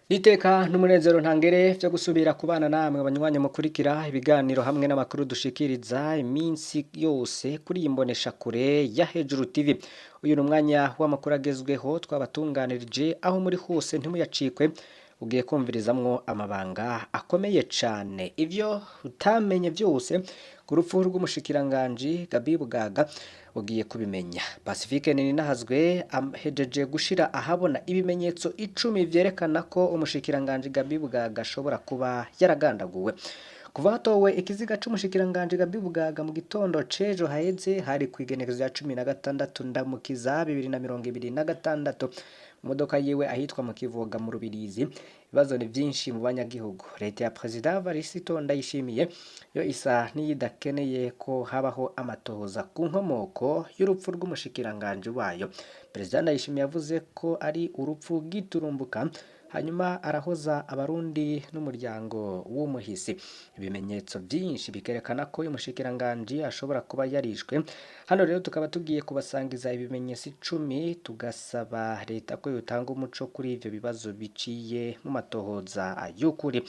Niteka n'umunezero ntangere vyo gusubira kubana namwe banywanyi mukurikira ibiganiro hamwe n'amakuru dushikiriza iminsi yose kuri iyi mboneshakure ya Hejuru TV. Uyu ni umwanya w'amakuru agezweho twabatunganirije aho muri hose ntimuyacikwe. Ugiye kumvirizamwo amabanga akomeye cane. Ivyo utamenye vyose ku rupfu rw'umushikiranganji Gabi Bugaga ugiye kubimenya. Pacifique Ninahazwe ahejeje gushira ahabona ibimenyetso 10 vyerekana ko umushikiranganji Gabi Bugaga ashobora kuba yaragandaguwe. Kuva hatowe ikiziga c'umushikiranganji Gabi Bugaga mu gitondo cejo haheze hari kwigenekezo ya 16 ndamukiza 2026. Imodoka yiwe ahitwa mu Kivoga mu Rubirizi. Ibibazo ni vyinshi mu banyagihugu. Leta ya President Varisito Ndayishimiye yo isa niyidakeneye ko habaho amatohoza ku nkomoko y'urupfu rw'umushikiranganji wayo. President Ndayishimiye yavuze ko ari urupfu giturumbuka hanyuma arahoza abarundi n'umuryango w'umuhisi. Ibimenyetso byinshi bikerekana ko uyu mushikiranganji ashobora kuba yarishwe. Hano rero tukaba tugiye kubasangiza ibimenyetso 10 tugasaba leta ko yotanga umuco kuri ivyo bibazo biciye mu matohoza y'ukuri.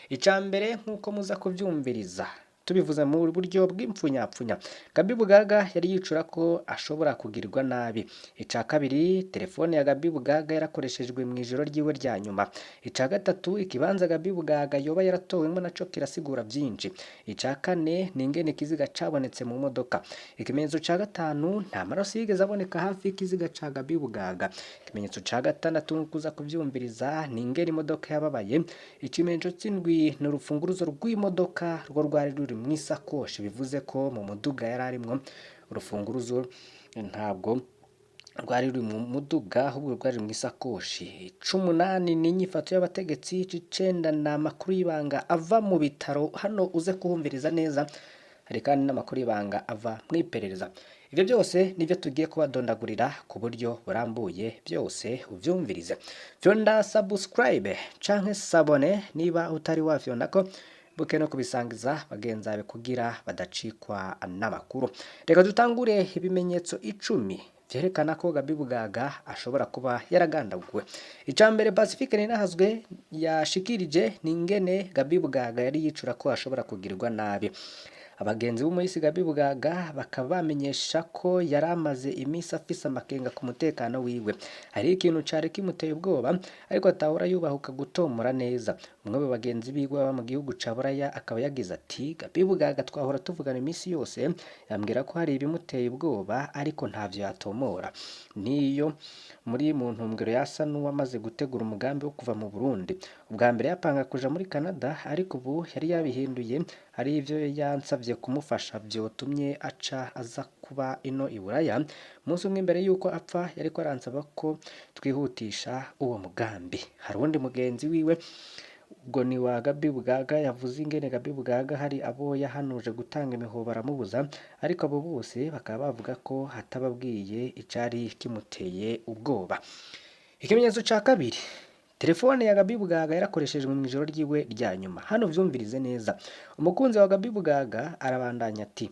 Icambere nkuko muza kuvyumviriza tubivuze mu buryo bw'impfunyapfunya. Gabi Bugaga yari yicura ko ashobora kugirirwa nabi. Ica kabiri, telefone ya Gabi Bugaga yarakoreshejwe mu ijoro ryiwe rya nyuma. Ica gatatu, ikibanza Gabi Bugaga yoba yaratowemo naco kirasigura vyinshi. Ica kane, ningene ikiziga cabonetse mu modoka. Ikimenyetso ca gatanu, nta maraso yigeze aboneka hafi y'ikiziga ca Gabi Bugaga. Ikimenyetso ca gatandatu kuza kuvyumviriza ningene imodoka yababaye. Ikimenyetso c'indwi ni urufunguruzo rw'imodoka rwo rwari ruri mwisakoshi, bivuze ko mu muduga yararimwo urufunguruzo ntabwo rwari ruri mu muduga ahubwo rwari mwisakoshi. 18 ni inyifato y'abategetsi. 9 na amakuru y'ibanga ava mu bitaro. Hano uze kuhumviriza neza, hari kandi n'amakuru y'ibanga ava mwiperereza. Ivyo byose nivyo tugiye kubadondagurira ku buryo burambuye, byose uvyumvirize. Fyonda subscribe canke sabone niba utari wafyondako buke no kubisangiza bagenzabe kugira badacikwa n'amakuru. Reka dutangure ibimenyetso 10 vyerekana ko Gabi Bugaga ashobora kuba yaragandaguwe. Icambere, Pacifique Ninahazwe yashikirije ningene Gabi Bugaga yari yicura ko ashobora kugirirwa nabi. Abagenzi b'umuhisi Gabi Bugaga bakaba bamenyesha ko yaramaze imisi afise amakenga ku mutekano wiwe. Hari ikintu cari kimuteye ubwoba ariko atahora yubahuka gutomora neza. Umwe mu bagenzi biwe baba mu gihugu ca Buraya akaba yagize ati Gabi Bugaga twahora tuvugana imisi yose, yambwira ko hari ibimuteye ubwoba ariko ntavyo yatomora. Niyo muri mu ntumbero yasa n'uwamaze gutegura umugambi wo kuva mu Burundi. Ubwa mbere yapanga kuja muri Canada ariko ubu yari yabihinduye. Hari ivyo yansavye kumufasha vyotumye aca aza kuba ino i Buraya. Umunsi umwe imbere yuko apfa yariko aransaba ko twihutisha uwo mugambi. Hari uwundi mugenzi wiwe ubwo ni wa Gabi Bugaga yavuze ingene Gabi Bugaga hari abo yahanuje gutanga imihobo aramubuza, ariko abo bose bakaba bavuga ko hatababwiye icari kimuteye ubwoba. Ikimenyetso ca kabiri, telefone ya Gabi Bugaga yarakoreshejwe mu ijoro ryiwe rya nyuma. Hano vyumvirize neza. Umukunzi wa Gabi Bugaga arabandanya ati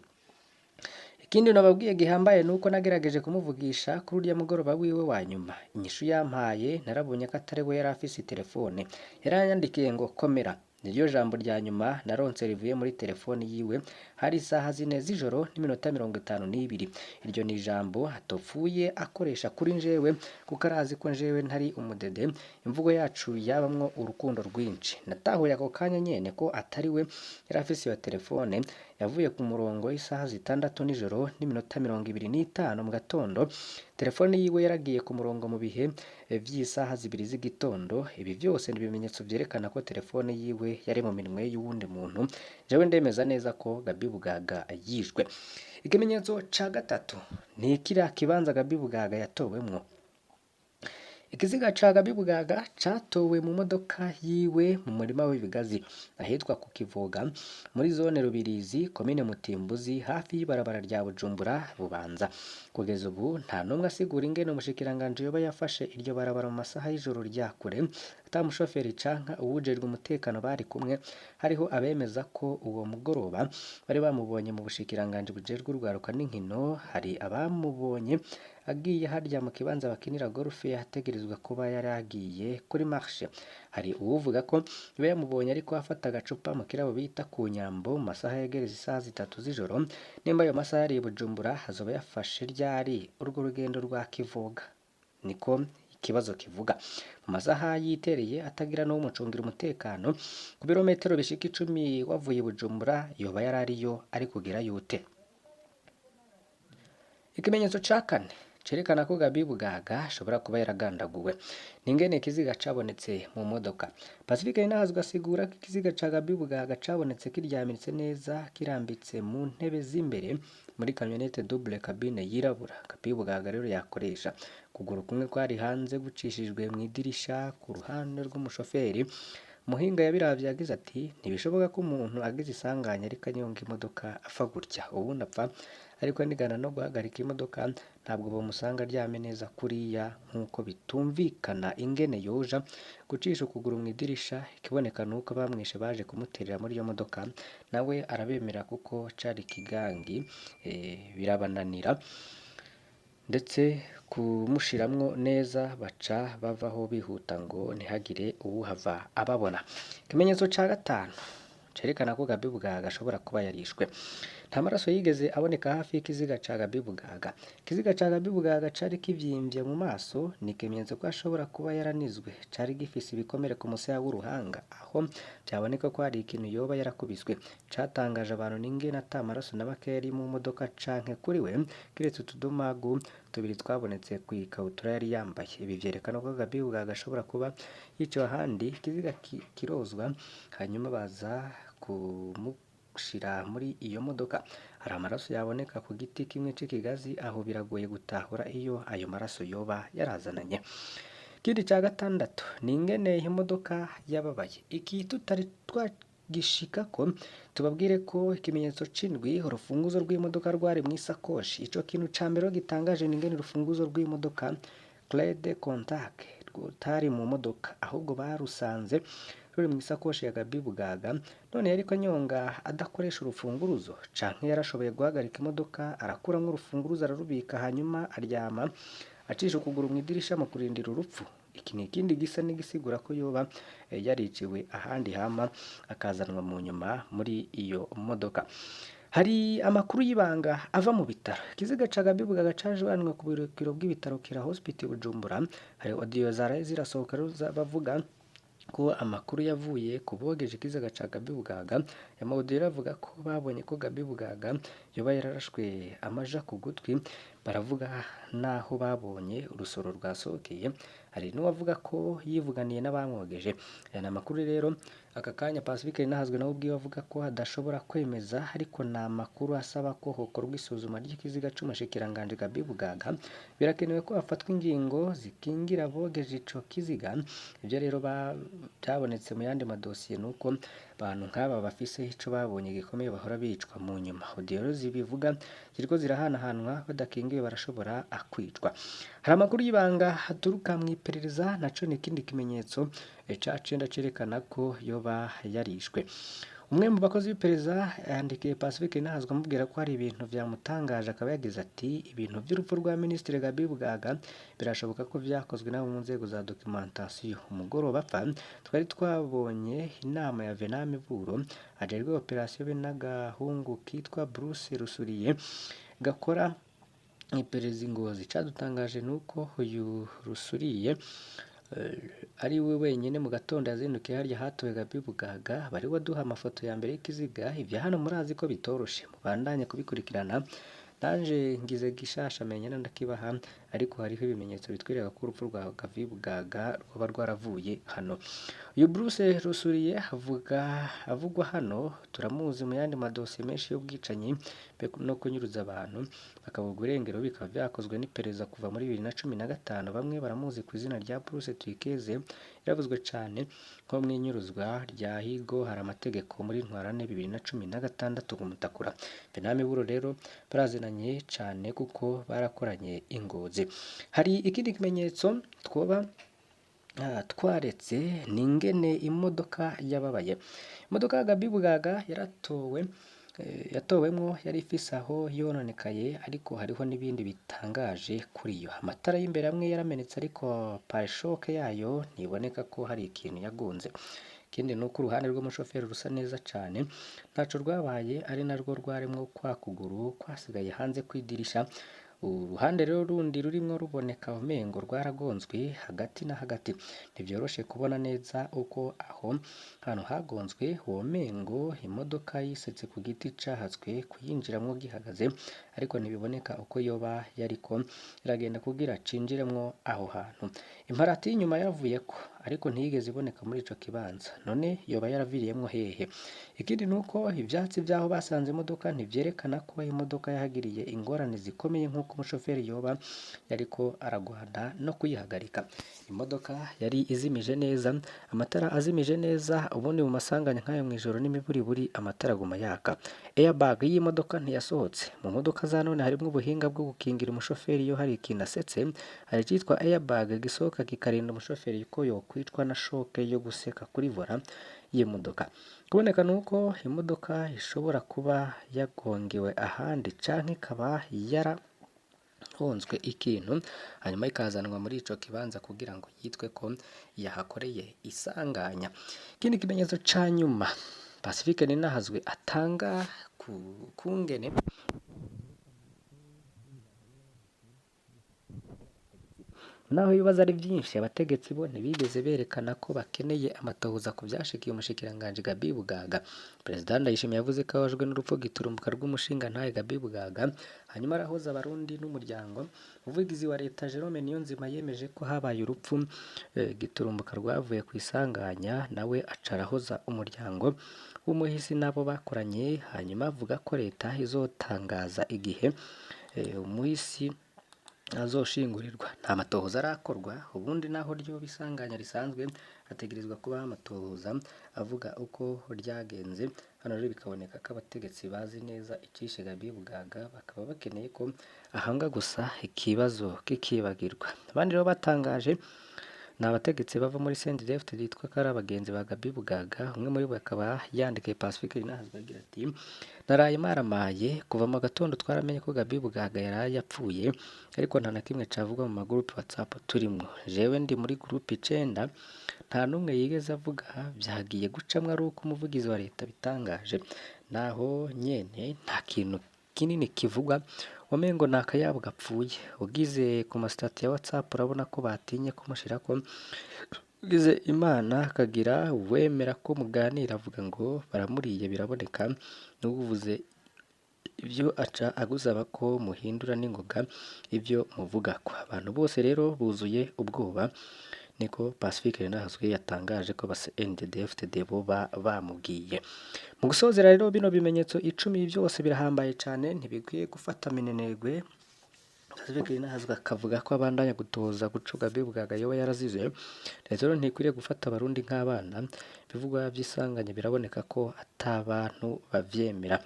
ikindi nababwiye gihambaye nuko nagerageje kumuvugisha kuri urya mugoroba wiwe wa nyuma. Inyishu yampaye narabonye ko atari we yari afise telefone. Yaranyandikiye ngo komera. Niryo jambo rya nyuma naronse rivuye muri telefone yiwe. Hari isaha 4 z'ijoro n'iminota 52. Iryo ni ijambo atopfuye akoresha kuri njewe kuko arazi ko njewe ntari umudede. Imvugo yacu yabamwo urukundo rwinshi. Natahuye ako kanya nyene ko atari we yari afise iyo telefone. Yavuye ku murongo isaha 6 n'ijoro n'iminota 25 mu gatondo. Telefone yiwe yaragiye ku murongo mu bihe vy'isaha 2 z'igitondo. Ibi byose ni ibimenyetso vyerekana ko telefone yiwe yari mu minwe y'uwundi muntu. Jewe ndemeza neza ko Gabi Bugaga yishwe. Ikimenyetso ca gatatu ni kira kibanza Gabi Bugaga yatowemwo. Ikiziga ca Gabi Bugaga catowe mu modoka yiwe mu murima w'ibigazi ahitwa ku Kivoga muri zone Rubirizi, komine Mutimbuzi, hafi y'ibarabara rya Bujumbura Bubanza. Kugeza ubu nta numwe asigura ingene umushikiranganji yoba yafashe iryo barabara mu masaha y'ijoro rya kure ata mushoferi canka uwujejwe umutekano bari kumwe. Hariho abemeza ko uwo mugoroba bari bamubonye mu bushikiranganji bujejwe urwaruka n'inkino. Hari abamubonye agiye harya mu kibanza bakinira golf yategerezwa kuba yari agiye kuri marche. Hari uwuvuga ko iwe yamubonye ariko afata agacupa mu kirabo bita ku Nyambo mu masaha yegereza isaha 3 z'ijoro. Nimba ayo masaha yari i Bujumbura hazoba yafashe ryari urwo rugendo rwa Kivoga, niko ikibazo kivuga. Mu masaha yitereye atagira no mucungira umutekano ku birometero bishika 10 wavuye i Bujumbura yoba yarariyo ari kugira yute. Ikimenyetso ca kane cerekana ko Gaby Bugaga ashobora kuba yaragandaguwe n'ingene ikiziga cabonetse mu modoka. Pacifique Ninahazwe asigura ko ikiziga ca Gaby Bugaga cabonetse kiryamitse neza kirambitse mu ntebe z'imbere muri kamyonete double cabine yirabura Gaby Bugaga rero yakoresha. Kuguru kumwe kwari hanze gucishijwe mu idirisha ku ruhande rw'umushoferi. Muhinga yabiravye yagize ati ntibishoboka ko umuntu agize isanganya ariko anyonga imodoka apfa gutya, ubundi apfa ariko nigana no guhagarika imodoka ntabwo bamusanga aryame neza kuriya nk'uko bitumvikana ingene yoja gucisha ukuguru mu idirisha. Ikiboneka nuko bamwishe baje kumuterera muri iyo modoka nawe arabemera kuko cari kigangi birabananira ndetse kumushiramwo neza baca bavaho bihuta ngo ntihagire uwuhava ababona. Ikimenyetso ca gatanu cerekana ko Gaby Bugaga ashobora kuba yarishwe. Nta maraso yigeze aboneka hafi y'ikiziga ca Gaby Bugaga. Ikiziga ca Gaby Bugaga cari kivyimbye mu maso, ni ikimenyetso ko ashobora kuba yaranizwe. Cari gifise ibikomere ku musaya w'uruhanga aho byaboneka ko hari ikintu yoba yarakubiswe. Catangaje abantu n'ingene ata maraso na make yari mu modoka canke kuri we kiretse utudomagu tubiri twabonetse ku ikabutura yari yambaye. Ibi vyerekana ko Gaby Bugaga ashobora kuba yiciwe ahandi, ikiziga kirozwa hanyuma baza kumushira muri iyo modoka. Hari amaraso yaboneka ku giti kimwe c'ikigazi, aho biragoye gutahura iyo ayo maraso yoba yarazananye. Ikindi ca gatandatu ni ingene iyi modoka yababaye. Iki tutari twagishikako tubabwire ko ikimenyetso c'indwi urufunguzo rw'imodoka rwari mu isakoshi. Ico kintu ca mbere gitangaje ni ingene urufunguzo rw'imodoka clé de contact rutari mu modoka ahubwo barusanze ruri mu isakoshi ya Gaby Bugaga. None yariko anyonga adakoresha urufunguruzo canke yarashoboye guhagarika imodoka arakuramwo urufunguruzo ararubika hanyuma aryama acisha ukuguru mu idirisha mu kurindira urupfu. Iki ni ikindi gisa n'igisigura ko yoba yariciwe ahandi hama akazanwa mu nyuma muri iyo modoka. Hari amakuru y'ibanga ava mu bitaro. Ikiziga ca Gaby Bugaga cajanwe ku biro bw'ibitaro Kira Hospital Bujumbura. Hari audio zaraye zirasohoka bavuga ko amakuru yavuye ku bogeje ikiziga ca Gaby Bugaga. Amaudio avuga ko babonye ko Gaby Bugaga yoba yararashwe amaja ku gutwi. Baravuga naho babonye urusoro rwasohokeye. Hari n'uwavuga ko yivuganiye n'abamwogeje. Aya ni amakuru rero aka kanya Pacifique Ninahazwe nawe ubwiwe avuga ko adashobora kwemeza, ariko ni amakuru asaba ko hokorwa isuzuma ry'ikiziga c'umushikiranganji Gaby Bugaga. Birakenewe ko hafatwa ingingo zikingira abogeje ico kiziga. Ivyo rero byabonetse mu yandi madosiye nuko abantu nk'aba bafise ico babonye gikomeye bahora bicwa mu nyuma. Audio zibivuga ziriko zirahanahanwa badakingiwe barashobora kwicwa. Hari amakuru y'ibanga haturuka mu iperereza, naco ni ikindi kimenyetso ca cenda cerekana ko yoba yarishwe. Umwe mu bakozi b'iperereza yandikiye Pacifique Ninahazwe amubwira ko hari ibintu vyamutangaje, akaba yagize ati ibintu vy'urupfu rwa Minisitiri Gaby Bugaga birashoboka ko vyakozwe n'abo mu nzego za documentation. Umugoroba apfa twari twabonye inama ya Venant Miburo ajejwe operation be n'agahungu kitwa Bruce Rusuriye gakora iperereza Ngozi. Cadutangaje nuko uyu Rusuriye ari we wenyine mu gatondo yazindukiye harya hatowe Gaby Bugaga. Bari waduha amafoto ya mbere y'ikiziga. Ivya hano murazi ko bitoroshe, mubandanye kubikurikirana. Nanje ngize gishasha menye ndakibaha, ariko hariho ibimenyetso bitwereka ko urupfu rwa Gaby Bugaga rwoba rwaravuye hano. Uyu Bruce Rusuriye avugwa hano turamuzi mu yandi madosiye menshi y'ubwicanyi no kunyuruza abantu bakabugwa irengero, bikaba vyakozwe n'iperereza kuva muri 2015. Bamwe baramuzi ku izina rya Bruce Twikeze, yaravuzwe cane nko mwinyuruzwa rya Higo hari amategeko muri Ntwarante 2016 kumutakura. Venant Miburo rero barazinanye cane kuko barakoranye ingozi. Hari ikindi kimenyetso twoba twaretse ni ingene imodoka yababaye. Imodoka ya Gaby Bugaga yatowemwo yari ifise aho yononekaye, ariko hariho n'ibindi bitangaje kuri yo. Amatara y'imbere amwe yaramenetse, ariko pare-choc yayo ntiboneka ko hari ikintu yagonze. Ikindi nuko uruhande rw'umushoferi rusa neza cane, ntaco rwabaye, ari narwo rwarimwo kwa kuguru kwasigaye hanze kw'idirisha. Uruhande rero rundi rurimwo ruboneka umengo rwaragonzwe hagati na hagati. Ntivyoroshe kubona neza uko aho hantu hagonzwe, womengo imodoka yisetse ku giti cahatswe kuyinjiramwo gihagaze, ariko ntibiboneka uko yoba yariko iragenda kugira cinjiremwo aho hantu. Imparati y'inyuma yaravuyeko, ariko ntiyigeze iboneka muri ico kibanza. None yoba yaraviriyemwo hehe? Ikindi nuko ivyatsi vyaho basanze imodoka ntivyerekana ko imodoka yahagiriye ingorane zikomeye nk'uko umushoferi yoba yariko aragwana no kuyihagarika. Imodoka yari izimije neza, amatara azimije neza, ubundi mu masanganya nk'ayo mw'ijoro n'imiburiburi amatara aguma yaka. Airbag y'imodoka ntiyasohotse. Mu modoka za none harimwo ubuhinga bwo gukingira umushoferi iyo hari ikintu asetse, hari icitwa airbag gisohoka kikarinda umushoferi ko yokwicwa na shock yo guseka kuri vola y'imodoka. Kuboneka nuko imodoka ishobora kuba yagongewe ahandi canke ikaba yarahonzwe ikintu, hanyuma ikazanwa muri ico kibanza kugira ngo yitwe ko yahakoreye isanganya. Ikindi kimenyetso ca nyuma Pacifique Ninahazwe atanga kungene naho ibibazo ari vyinshi, abategetsi bo ntibigeze berekana ko bakeneye amatohoza ku vyashikiye umushikiranganji Gaby Bugaga. Perezida Ndayishimiye yavuze ko ababajwe n'urupfu giturumbuka rw'umushingantahe Gaby Bugaga, hanyuma arahoza abarundi n'umuryango. Umuvugizi wa leta Jerome Niyonzima yemeje ko habaye urupfu giturumbuka rwavuye ku isanganya, nawe aca arahoza umuryango w'umuhisi n'abo bakoranye, hanyuma avuga ko leta izotangaza igihe umuhisi azoshingurirwa. Nta matohoza arakorwa, ubundi naho ryo bisanganya risanzwe hategerezwa kubaho amatohoza avuga uko ryagenze. Hano rero bikaboneka ko abategetsi bazi neza icishe Gaby Bugaga, bakaba bakeneye ko ahanga gusa ikibazo kikibagirwa. Abandi rero batangaje ni abategetsi bava muri CNDD-FDD yitwa ko ari abagenzi ba Gaby Bugaga. Umwe muri bo akaba yandikiye Pacifique Ninahazwe agira ati: naraye maramaye kuva mu gatondo twaramenye ko Gaby Bugaga yaraye yapfuye, ariko nta na kimwe cavugwa mu magroupe WhatsApp turimwo. Jewe ndi muri groupe 9, nta numwe yigeze avuga vyagiye gucamwo ari uko umuvugizi wa leta bitangaje. Naho nyene nta kintu kinini kivugwa, wamengo ni akayabo gapfuye. Ugize ku masitati ya WhatsApp urabona ko batinye kumushirako. Ugize Imana akagira wemera ko muganira avuga ngo baramuriye biraboneka, n'uvuze ibyo aca agusaba ko muhindura n'ingoga ibyo muvugako. Abantu bose rero buzuye ubwoba, niko Pacifique Ninahazwe yatangaje ko ba CNDD-FDD bo bamubwiye. Mu gusozera rero bino bimenyetso 10 byose birahambaye cane, ntibikwiye gufata minenegwe. Pacifique Ninahazwe akavuga ko abandanya gutoza guco Gaby Bugaga yoba yarazize. Rero ntikwiriye gufata abarundi nk'abana, bivugwa by'isanganya biraboneka ko atabantu bavyemera.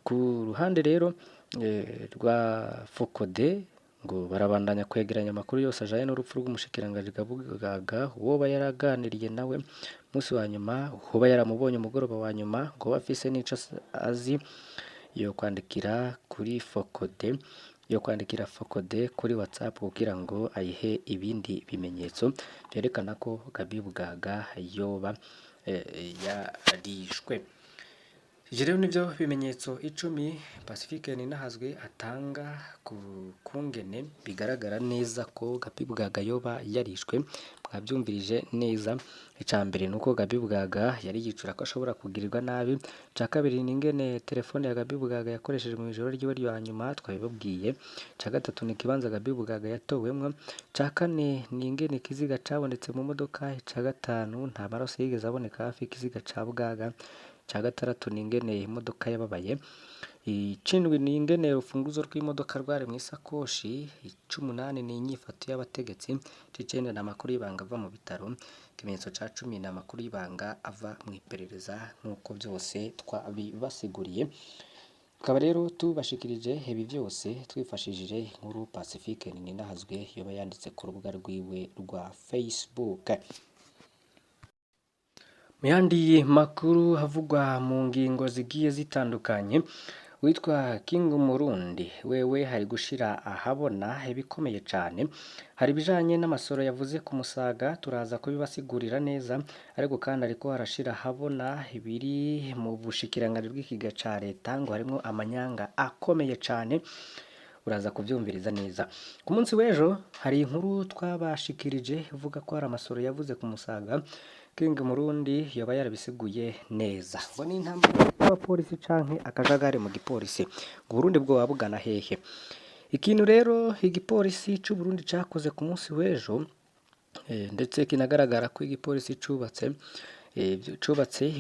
Ku ruhande rero rwa Focode ngo barabandanya kwegeranya amakuru yose ajaye n'urupfu rw'umushikiranganji Gaby Bugaga, uwoba yaraganiriye nawe musi wa nyuma, uwoba yaramubonye umugoroba wa nyuma, ngo bafise n'ico azi yo kwandikira Focode kuri WhatsApp kugira ngo ayihe ibindi bimenyetso vyerekana ko Gaby Bugaga yoba yarishwe. Ivyo rero nivyo bimenyetso 10 Pacifique Ninahazwe atanga ku kungene bigaragara neza ko Gaby Bugaga yoba yarishwe. Mwavyumvirije neza. Ica mbere nuko Gaby Bugaga yari yicura ko ashobora kugirirwa nabi. Ica kabiri ni ingene telefone ya Gaby Bugaga yakoresheje mu ijoro ryiwe rya nyuma twabibabwiye. Ica gatatu ni ikibanza Gaby Bugaga yatowemwo. Ica kane ni ingene ikiziga cabonetse mu modoka. Ica gatanu nta maraso yigeze aboneka hafi ikiziga ca Bugaga. Ica gatandatu ni ingene imodoka yababaye. Ic'indwi ni ingene urufunguzo rw'imodoka rwari mw'isakoshi. Ic'umunani ni inyifato y'abategetsi. Ic'icenda ni amakuru y'ibanga ava mu bitaro. Ikimenyetso ca 10 ni amakuru y'ibanga ava mw'iperereza, nk'uko byose twabibasiguriye. tukaba rero tubashikirije ibi byose twifashishije inkuru Pacifique Ninahazwe yoba yanditse ku rubuga rwiwe rwa Facebook. Mu yandi makuru havugwa mu ngingo zigiye zitandukanye, witwa King Murundi wewe hari gushira ahabona ibikomeye cyane. Hari ibijanye n'amasoro yavuze ku Musaga, turaza kubibasigurira neza, ariko kandi ariko harashira ahabona ibiri mu bushikiranganje bw'ikiga ca leta ngo harimo amanyanga akomeye cyane, uraza kubyumviriza neza. Ku munsi w'ejo hari inkuru twabashikirije ivuga ko hari amasoro yavuze ku Musaga, King Murundi yoba yarabisiguye neza. Ngo ni intambara y'abapolisi canke akajagari mu gipolisi, ngo Burundi bwo wabugana hehe? Ikintu rero igipolisi c'u Burundi cakoze ku munsi w'ejo, ndetse kinagaragara ko igipolisi cubatse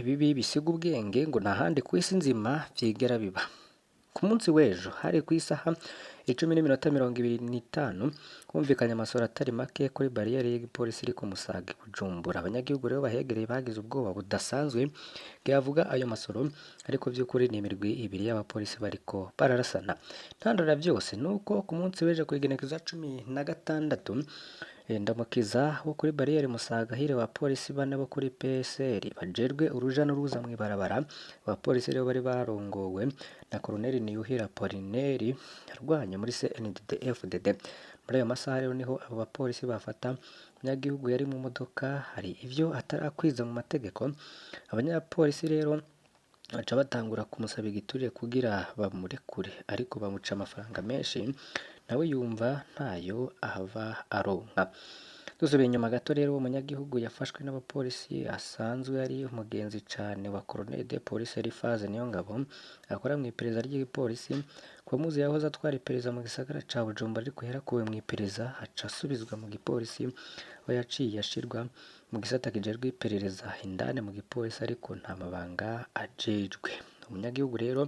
bibi bisiga ubwenge, ngo nta handi ku isi nzima vyigera biba. Ku munsi w'ejo hari ku isaha 10:25 humvikanye amasoro atari make kuri bariyeri y'igipolisi iri ku Musaga Bujumbura. Abanyagihugu rero bahegereye bagize ubwoba budasanzwe bwavuga ayo masoro, ariko by'ukuri ni imirwi ibiri y'abapolisi bariko bararasana. Ntandara byose nuko ku munsi w'ejo ku igenekerezo 16 Ndamukiza wo kuri bariyeri Musaga hire abapolisi bane bo kuri PSR bajerwe uruja n'uruza mu ibarabara. Abapolisi rero bari barongowe na Colonel Niyuhira Apollinaire yarwanye muri CNDD-FDD. Muri ayo masaha rero niho abo bapolisi bafata umunyagihugu yari mu modoka, hari ivyo atarakwiza mu mategeko. Abanyapolisi rero baca batangura kumusaba igiturire kugira bamurekure, ariko bamuca amafaranga menshi, nawe yumva ntayo ahava aronka. Dusubiye inyuma gato rero umunyagihugu yafashwe n'abapolisi asanzwe ari umugenzi cane wa Colonel de Police Elifaze Niyongabo akora mu iperereza ry'igipolisi. Ku muzi yahoze atwara iperereza mu gisagara ca Bujumbura, ariko yarakuwe mu iperereza aca asubizwa mu gipolisi, aho yaciye ashirwa mu gisata kijejwe iperereza indane mu gipolisi, ariko nta mabanga ajejwe. Umunyagihugu rero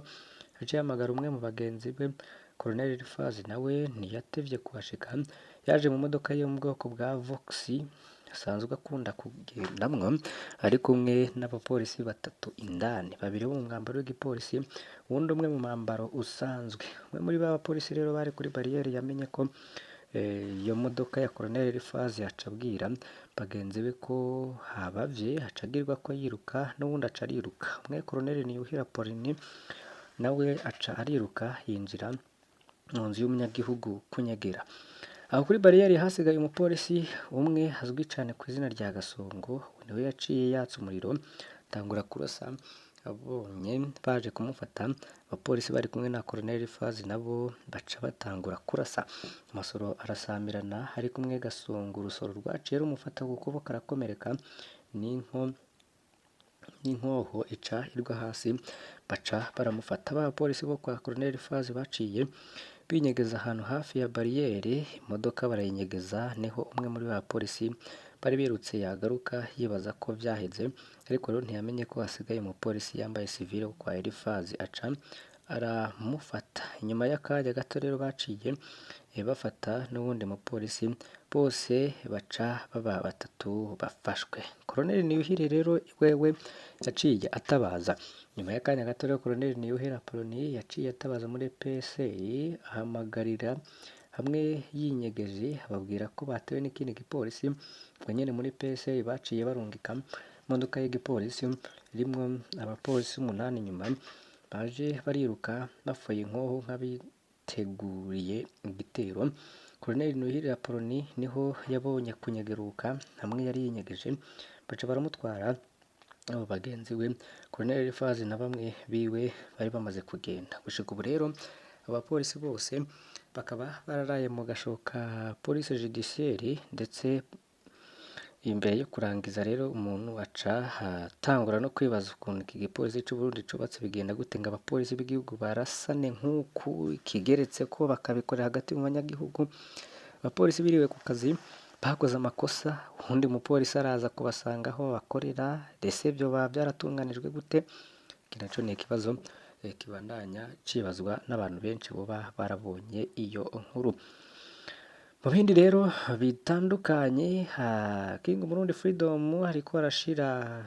yaciye hamagara umwe mu bagenzi be Colonel Elifaze, nawe ntiyatevye kuhashika, yaje mu modoka yo mu bwoko bwa Vox asanzwe akunda kugendamwo, ari kumwe n'abapolisi batatu indani, babiri bo mu mwambaro w'igipolisi, uwundi umwe mu mwambaro usanzwe. Umwe muri ba bapolisi rero bari kuri bariyeri yamenye ko iyo modoka ya Colonel Elifaze, aca abwira bagenzi be ko habavye, aca agirwa ko yiruka, n'uwundi aca ariruka. Umwe Colonel Niyuhira Apollinaire nawe aca ariruka yinjira mu nzu y'umunyagihugu kunyegera. Aho kuri bariyeri hasigaye umupolisi umwe azwi cyane ku izina rya Gasongo, niwe yaciye yatsa umuriro atangura kurasa. Abonye baje kumufata, abapolisi bari kumwe na Colonel Elifaze nabo baca batangura kurasa. Amasoro arasamirana, ari kumwe Gasongo, urusoro rwaciye rumufata ku kuboko arakomereka, n'inkoho ica irwa hasi, baca baramufata. Abapolisi bo kwa Colonel Elifaze baciye binyegeza ahantu hafi ya bariyeri, imodoka barayinyegeza, niho umwe muri ba polisi bari birutse yagaruka yibaza ko vyaheze, ariko rero ntiyamenye ko hasigaye umupolisi yambaye civile kwa Elifaze, aca aramufata. Inyuma y'akanya gato rero baciye bafata n'uwundi mupolisi, bose baca baba batatu bafashwe. Colonel Niyuhire rero wewe yaciye atabaza. Nyuma y'akanya gato rero Colonel Niyuhira Apollinaire yaciye atabaza muri PSR, ahamagarira hamwe yinyegeje, ababwira ko batewe n'ikindi gipolisi. Ubwo nyene muri PSR baciye barungika imodoka y'igipolisi irimwo abapolisi 8 nyuma, baje bariruka bafoye inkoho nk'abiteguriye igitero. Colonel Niyuhira Apollinaire niho yabonye kunyegeruka, hamwe yari yinyegeje, baca baramutwara abo bagenzi we Colonel Elifaze na bamwe biwe bari bamaze kugenda. Gushika ubu rero abapolisi bose bakaba bararaye mu gashoka police judiciaire, ndetse imbere yo kurangiza rero umuntu aca atangura no kwibaza ukuntu iki gipolisi c'u Burundi cubatse bigenda gute, ngo abapolisi b'igihugu barasane nk'uku kigeretse ko bakabikorera hagati mu banyagihugu. Abapolisi biriwe ku kazi bakoze amakosa, undi mupolisi araza kubasanga aho bakorera, ese byo baba byaratunganijwe gute? Iki naco ni ikibazo kibandanya cibazwa n'abantu benshi boba barabonye iyo nkuru. Mu bindi rero bitandukanye, King Murundi Freedom ariko arashira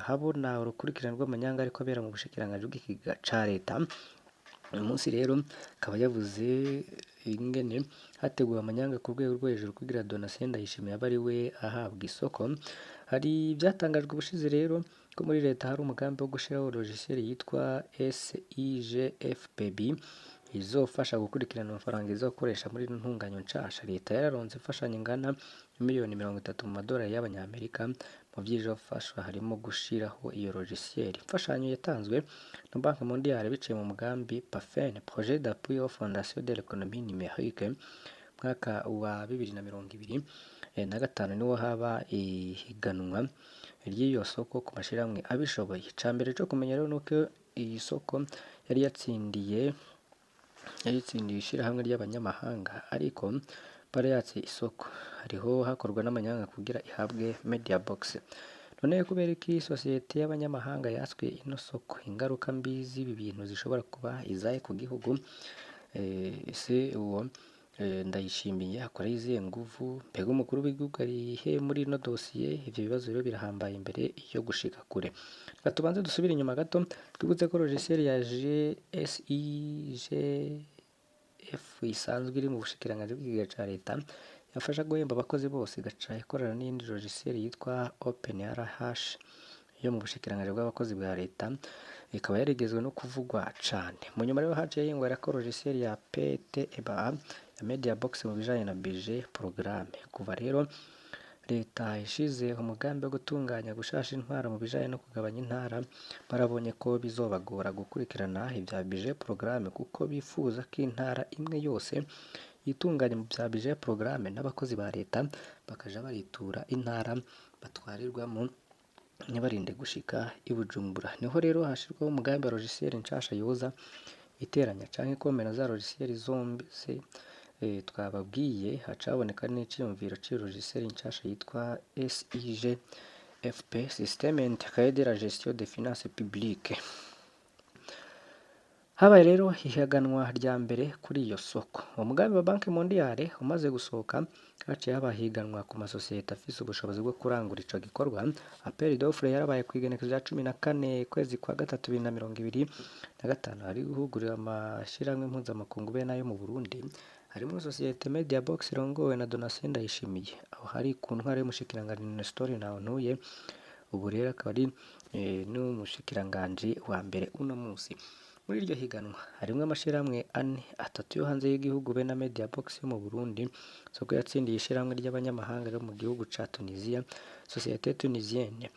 habona urukurikirane rw'amanyanga ariko abera mu bushikiranganje bw'ikiga ca leta. uyu munsi rero akaba yavuze ingene hateguwe amanyanga ku rwego rwo hejuru kugira Donatien Ndayishimiye abe ari we ahabwa isoko. Hari ibyatangajwe ubushize rero ko muri leta hari umugambi wo gushyiraho logiciel yitwa SIGFPB izofasha gukurikirana amafaranga izokoresha muri ntunganyo nshasha. Leta yararonse imfashanyo ingana miliyoni 30 mu madolari y'abanyamerika. Mu by'izofashwa harimo gushiraho iyo logiciel. Imfashanyo yatanzwe na Banki Mondiale biciye mu mugambi PAFEN, Projet d'appui aux fondations de l'économie numérique, mwaka wa 2025 niho haba ihiganwa ry'iyo soko ku mashirahamwe abishoboye. Icambere cyo kumenya rero nuko iyi soko yari yatsindiye ishirahamwe ry'abanyamahanga, ariko barayatse isoko. Hariho hakorwa n'amanyanga kugira ihabwe Mediabox. None kubera iki sosiyete y'abanyamahanga yatswe ino soko? Ingaruka mbi z'ibi bintu zishobora kuba izahe ku gihugu? Ese uwo Ndayishimiye akora izihe nguvu? Mbega umukuru w'igihugu ari he muri ino dosiye? Ivyo bibazo rero birahambaye imbere yo gushika kure. Reka tubanze dusubire inyuma gato twibutse ko logiciel ya SIGF isanzwe iri mu bushikiranganji bw'igiga ca leta yafasha guhemba abakozi bose, igaca ikorana n'iyindi logiciel yitwa OpenRH yo mu bushikiranganji bw'abakozi bwa leta, ikaba yarigezwe no kuvugwa cane. Mu nyuma rero haciye hingwera ko logiciel ya PTEBA ya Mediabox mu bijanye na budget programme. Kuva rero leta ishize umugambi wo gutunganya gushasha intwara mu bijanye no kugabanya intara, barabonye ko bizobagora gukurikirana ibya budget programme kuko bifuza ko intara imwe yose yitunganya mu bya budget programme n'abakozi ba leta bakaja baritura intara batwarirwamo ntibarinde gushika i Bujumbura. Niho rero hashirwaho umugambi wa logiciel nshasha yoza iteranya canke komena za logiciel zombi se twababwiye. Hacaboneka n'iciyumviro c'iyo logiciel nshasha yitwa SIGFP, Système Intégré de la Gestion des Finances Publiques. Habaye rero ihiganwa rya mbere kuri iyo soko. Uwo mugambi wa Banki Mondiale umaze gusohoka, haciye haba higanwa ku masosiyete afise ubushobozi bwo kurangura ico gikorwa. Appel d'offre yarabaye kw'igenekerezo rya 14 kwezi kwa gatatu 2025. Hari guhugurira amashirahamwe mpuzamakungu be nayo mu Burundi, harimo sosiyete Mediabox irongowe na Donatien Ndayishimiye. Aho hari ku ntwaro y'umushikiranganji Nestor Ntawontuye, ubu rero akaba ari n'umushikiranganji wa mbere uno munsi. Muri iryo higanwa harimwo amashirahamwe atatu yo hanze y'igihugu be na Mediabox yo mu Burundi. Soko yatsindiye ishirahamwe ry'abanyamahanga ryo mu gihugu ca Tunisia, Société Tunisienne.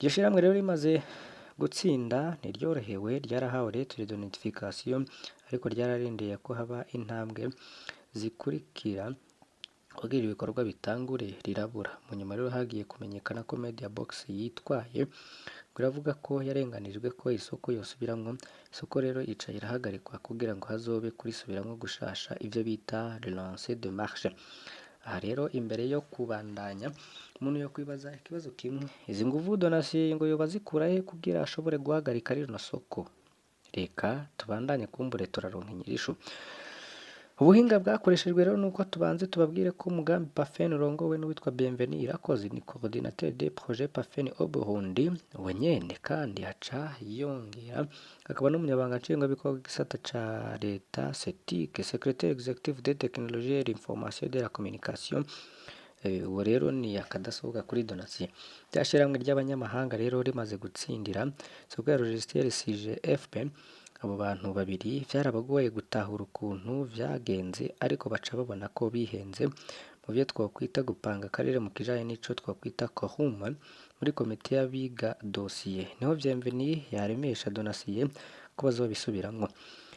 Iryo shirahamwe rero rimaze gutsinda ntiryorohewe, ryarahawe lettre de notification, ariko ryararindiriye ko haba intambwe zikurikira kugira ibikorwa bitangure, rirabura. Mu nyuma rero hagiye kumenyekana ko Mediabox yitwaye, biravuga ko yarenganijwe ko isoko yosubiramwo. Isoko rero ica irahagarikwa kugira ngo hazobe kurisubiramwo gushasha, ivyo bita relance de marche. Aha rero imbere yo kubandanya, umuntu yo kwibaza ikibazo kimwe: izi nguvu Donatien ngo yoba zikura he kugira ashobore guhagarika rino soko? Reka tubandanye kumbure turaronka inyirisho. Ubuhinga bwakoreshejwe rero nuko tubanze tubabwire ko umugambi PAFEN urongowe n'uwitwa Bienvenu Irakoze, ni coordinateur des projets PAFEN au Burundi. We nyene kandi haca yongera akaba n'umunyabanga nshingwabikorwa w'igisata ca leta CETIC, secrétaire exécutif des technologies et l'information de la communication. Uwo rero ni akadasobwa kuri Donatien. Ryashirahamwe ry'abanyamahanga rero rimaze gutsindira soko ya logiciel SIGFP. Abo bantu babiri vyarabagoye gutahura ukuntu vyagenze, ariko baca babona ko bihenze mu byo twakwita gupanga akarere mu kijanye n'ico twakwita quorum muri komite y'abiga dosiye. Niho Bienvenu yaremesha Donatien ko bazobisubiramwo.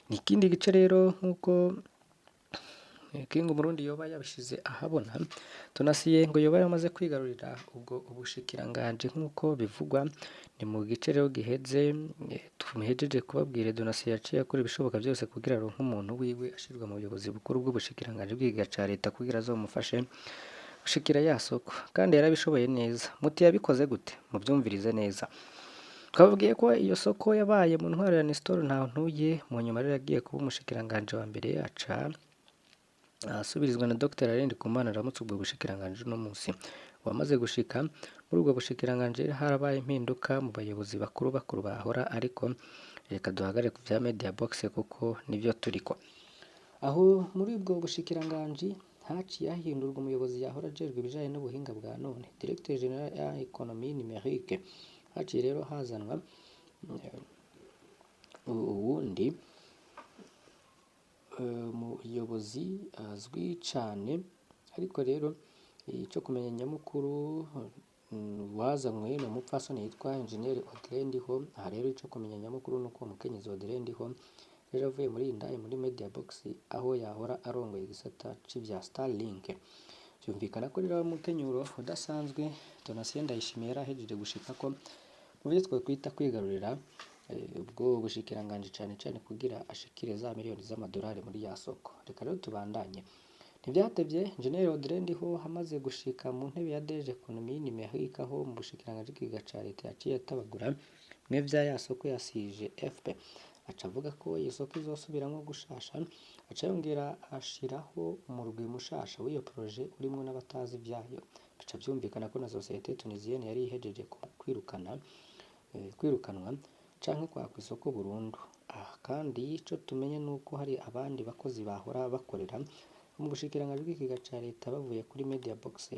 N'ikindi gice rero nk'uko King Umurundi yoba yabishize ahabona, Donatien ngo yoba yamaze kwigarurira ubwo ubushikiranganji nk'uko bivugwa. Ni mu gice rero giheze tumuhejeje kubabwira, Donatien yaciye akora ibishoboka byose kugira aronke umuntu wiwe ashirwa mu buyobozi bukuru bw'ubushikiranganji bw'igiga ca leta kugira azomufashe gushikira ya soko, kandi yarabishoboye neza. Muti yabikoze gute? Muvyumvirize neza. Twababwiye ko iyo soko yabaye mu ntwaro ya Nestor Ntawontuye, mu nyuma rero yagiye kuba umushikiranganji wa mbere, aca asubirizwa na Dr. Alain Ndikumana aramutse ubwo bushikiranganji uno munsi. Wamaze gushika muri ubwo bushikiranganji harabaye impinduka mu bayobozi bakuru bahora, ariko reka duhagare ku vya media box kuko nivyo turiko. Aho muri ubwo bushikiranganji haciye hahindurwa umuyobozi yahora ajejwe ibijanye n'ubuhinga bwa none, Directeur General ya Economie Numérique. Haciye rero hazanwa uwundi umuyobozi azwi cane, ariko rero ico kumenya nyamukuru wazanywe ni umupfasoni yitwa Engineer Audrey Ndiho. Aha rero ico kumenya nyamukuru nuko umukenyezi Audrey Ndiho rero avuye muri indaya muri media box aho yahora arongoye igisata c'ivya Starlink. Vyumvikana ko rero umukenyuro udasanzwe Donatien Ndayishimiye yarahejeje gushika ko mu byo twokwita kwigarurira ubwo bushikiranganji cane cane kugira ashikire za miliyoni z'amadolari muri ya soko. Reka rero tubandanye. Ntivyatevye Engineer Audrey Ndiho hamaze gushika mu ntebe ya DG Economie Numérique aho mu bushikiranganji bw'igiga ca leta yaciye atabagura mwe vya ya soko ya CGFP. Aca avuga ko iyo soko izosubiramwo gushasha, aca yongera ashiraho umurwi mushasha w'iyo projet urimwo n'abatazi ivyayo. Bica vyumvikana ko na societe tunisienne yari ihejeje kwirukanwa canke kwakwa isoko burundu. Kandi ico tumenye nuko hari abandi bakozi bahora bakorera mu bushikiranganji bw'ikiga ca leta bavuye kuri media box,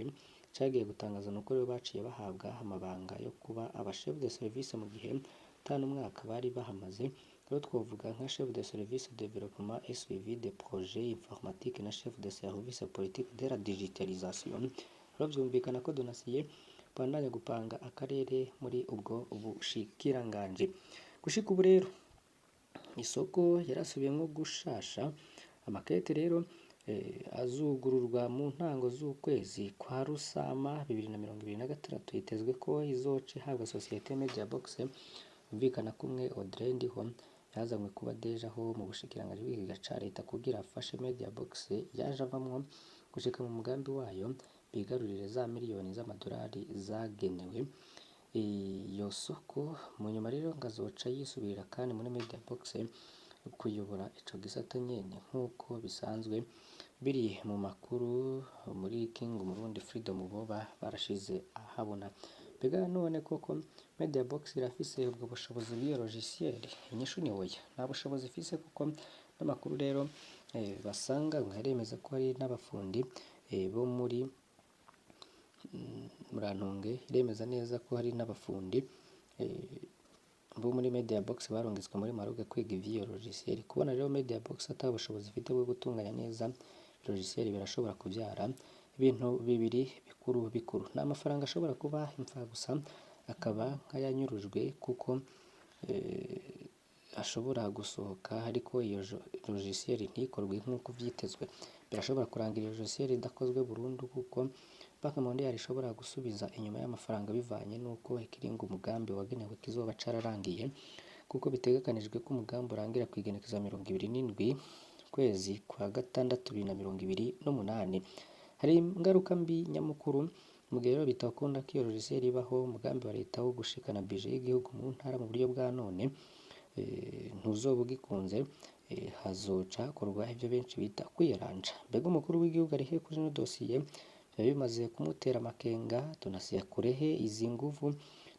cagiye gutangaza nuko rero baciye bahabwa amabanga yo kuba aba chef de service mu gihe tanu mwaka bari bahamaze. Rero twovuga nka chef de service développement et suivi des projets informatiques na chef de service politique de la digitalisation. Rero vyumvikana ko Donatien bandanya gupanga akarere muri ubwo bushikiranganji. Gushika ubu rero isoko yarasubiyemwo gushasha. Amakete rero azugururwa mu ntango z'ukwezi kwa Rusama 2026. Hitezwe ko izoca ihabwa societe media box. Vyumvikana kumwe Audrey Ndiho yazanywe kuba deja aho mu bushikiranganji bw'igiga ca leta kugira afashe media box yaje avamwo gushika mu mugambi wayo bigarurire za miliyoni z'amadolari zagenewe iyo soko. Mu nyuma rero ngazoca yisubirira kandi muri media box kuyobora ico gisata nyene nk'uko bisanzwe biri mu makuru muri King Umurundi Freedom boba barashize ahabona. Mbega none koko media box irafise ubwo bushobozi bw'iyo logiciel? Inyishu ni oya, nta bushobozi ifise kuko n'amakuru rero basanga ngaremeza ko hari n'abafundi bo muri Murantunge iremeza neza ko hari n'abafundi bo muri media box barungitswe muri Maroc kwiga ivyo logiciel. Kubona rero media box ata bushobozi ifite bwo gutunganya neza logiciel birashobora kuvyara ibintu bibiri bikuru. N'amafaranga ashobora kuba impfa gusa akaba nkayanyurujwe kuko ashobora gusohoka ariko iyo logiciel ntikorwe nk'uko vyitezwe. Birashobora kurangira iyo logiciel idakozwe burundu kuko Banki Mondiale ishobora gusubiza inyuma y'amafaranga bivanye nuko ikiringo umugambi wagenewe kizoba cararangiye, kuko bitegekanijwe ko umugambi urangira kwigenekezo 27 kwezi kwa gatandatu 2028. Hari ingaruka mbi nyamukuru mu gihe rero bitakunda ko iyo logiciel ibaho. Umugambi wa leta wo gushikana budget y'igihugu mu ntara mu buryo bwa none ntuzoba ugikunze. Hazoca hakorwa ivyo benshi bita kwiyaranja. Mbega umukuru w'igihugu arihe kuri no dossier bimaze kumutera amakenga. Donatien akurehe izi nguvu?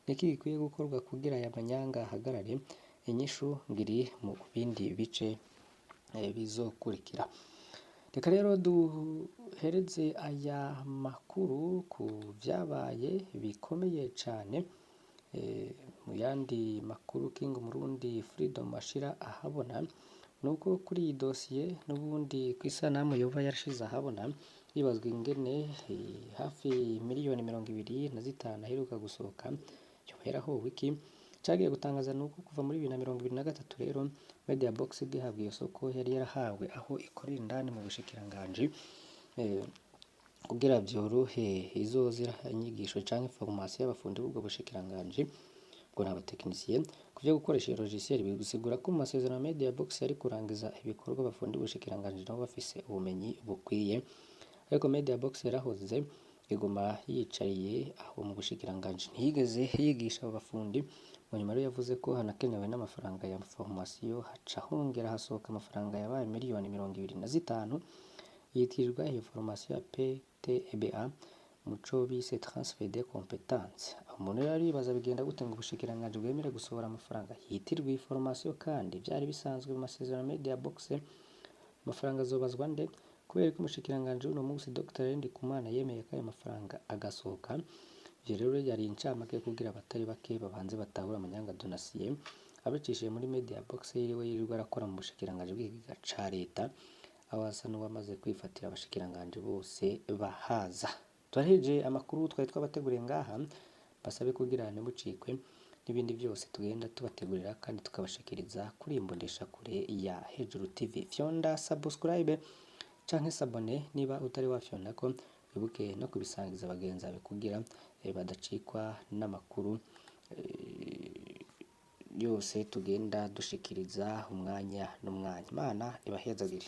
Niki gikwiye gukorwa kugira aya manyanga ahagarare? Inyishu ngiri mu bindi bice bizokurikira. Reka rero duhereze aya makuru ku vyabaye bikomeye cane mu yandi makuru King Umurundi Freedom ashira ahabona. Nuko kuri iyi dossier n'ubundi kwisanamu yoba yarashize ahabona yibazwa ingene hafi miliyoni 25 aheruka gusohoka yoheraho wiki cagiye gutangaza nuko kuva muri 2023 rero media box gihabwa iyo soko yari yarahawe aho ikorera indani mu bushikiranganji kugira vyorohe izozira inyigisho canke formation y'abafundi b'ubwo bushikiranganji bwo n'abatekinisiye kuvyo gukoresha logiciel. Bigusigura ko mu masezerano media box yari kurangiza ibikorwa abafundi b'ubushikiranganji nabo bafise ubumenyi bukwiye, ariko media box yarahoze iguma yicariye aho mu bushikiranganji ntiyigeze yigisha abo bafundi. Mu nyuma rero yavuze ko hanakenewe n'amafaranga ya formation, haca hongera hasohoka amafaranga yabaye miliyoni 25 yitirirwa iyo formation ya PTEBA muco bise transfert de compétences. Aho umuntu rero aribaza bigenda gute ngo ubushikiranganji bwemere gusohora amafaranga yitirwa iyi formation kandi byari bisanzwe mu masezerano Media Box amafaranga azobazwa nde kubera ko umushikiranganji uno munsi Dr. Ndikumana yemeye ko ayo mafaranga agasohoka ivyo rero yari incamake kugira abatari bake babanze batahura amanyanga donasiye abicishije muri Media Box yiriwe yirirwa arakora mu bushikiranganji bw'igiga ca leta aho asa n'uwamaze kwifatira abashikiranganji bose bahaza twaheje amakuru twari twabateguriye ngaha basabe kugira ntimucikwe n'ibindi byose tugenda tubategurira kandi tukabashikiriza kuri imbondesha kure ya Hejuru TV fyonda subscribe canke sabone niba utari wafyonda ko wibuke no kubisangiza bagenzi bawe kugira badacikwa n'amakuru yose tugenda dushikiriza umwanya n'umwanya Imana ibahezagire.